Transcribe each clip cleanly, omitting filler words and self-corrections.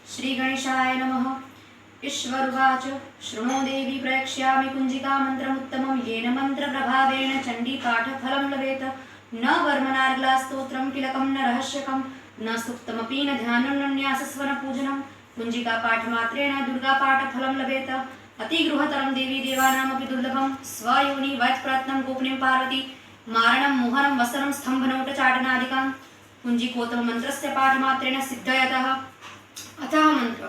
श्री गणेशाय नमः। ईश्वरुवाच शृणो देवी प्रयक्ष्यामि कुञ्जिका मन्त्रमुत्तमं येन मन्त्रप्रभावेण चण्डीपाठफलं लभेत। न वर्मनार्गला स्तोत्रं किलकं न रहस्यकं न सूक्तमपि न ध्यानं न न्यासस्वन पूजनं कुञ्जिका पाठमात्रेण दुर्गापाठफलं लभेत। अतिगृहतरं देवी देवानामपि दुर्लभं स्वयोनि वैत्प्रयत्नं गोपनीं पार्वती मारणं मोहनं वसनं स्तम्भनोटचाटनादिकं कुञ्जिकोत्तम मंत्रस्य पाठमात्रेण सिद्धयतः। अतः मंत्र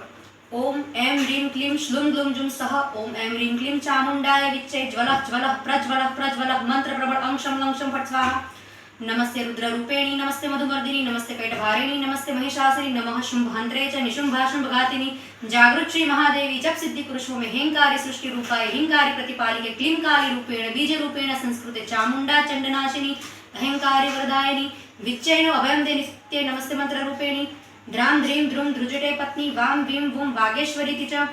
ओम ऐं ह्रीं क्लीं श्लूं ग्लूं जुं सः ओम ऐं ह्रीं क्लीं चामुण्डाय विच्चे ज्वलः ज्वलः प्रज्वलः मंत्र प्रबल अंग शं लं शं फट् स्वाहा। नमस्ते रुद्ररूपेणी नमस्ते मधुमर्दिनी नमस्ते कैटभारिणी नमस्ते महिषासुरी नमः शुंभांतरे च निशुंभाशुंभघातिनी जागृत श्री महादेवी जप सिद्धि कुरुष्व में हेंकारी सृष्टि रूपाय हिंकारी प्रतिपालिके क्लीं काली रूपेण बीज रूपेण संस्कृते चामुंडा चंडनाशिनी अहंकारी वरदायिनी विच्चैनो अभयं दे नित्ये नमस्ते मंत्र रूपेणी द्रां द्रीं द्रुं द्रुजटे पत्नी वां वीं वुं वागेश्वरीति च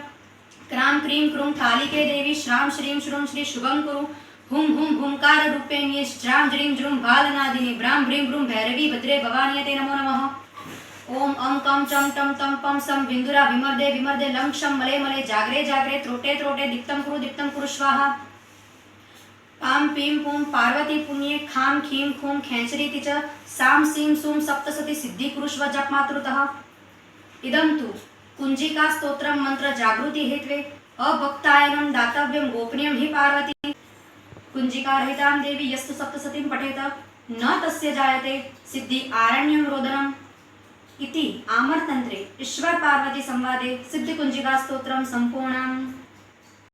क्रां क्रीं क्रूं कालिके देवी श्रां श्रीं श्रूं श्री शुभं कुरु हुं हुं हुंकार रूपेण्ये श्रां ज्रीं ज्रूं बालनादिनी ब्रां ब्रीं ब्रूं भैरवी भद्रे भवानीयते नमो नमः। ओम अं कं चं टं तं पं सं विन्दुरा विमर्दे लं क्षं मले मले जाग्रे जाग्रे त्रोटे दीप्तं कुरु स्वाहा। पां पीं पुं पार्वती पुण्ये खां खीं खूं खेचरीति च सां सीं सूं सप्तसती सिद्धि कुरुष्व जप मातृतः। इदं तु कुञ्जिका स्तोत्रं मंत्र जागृति हेत्वे अभक्तायनं दातव्यं गोपनीयं हि पार्वती कुञ्जिका रहितां देवी यस्तु सप्तसतीं पठेत न तस्य जायते सिद्धि आरण्यं रोदनम् इति आमरतन्त्रे ईश्वर पार्वती संवादे सिद्धि कुञ्जिका स्तोत्रं संपूर्णम्।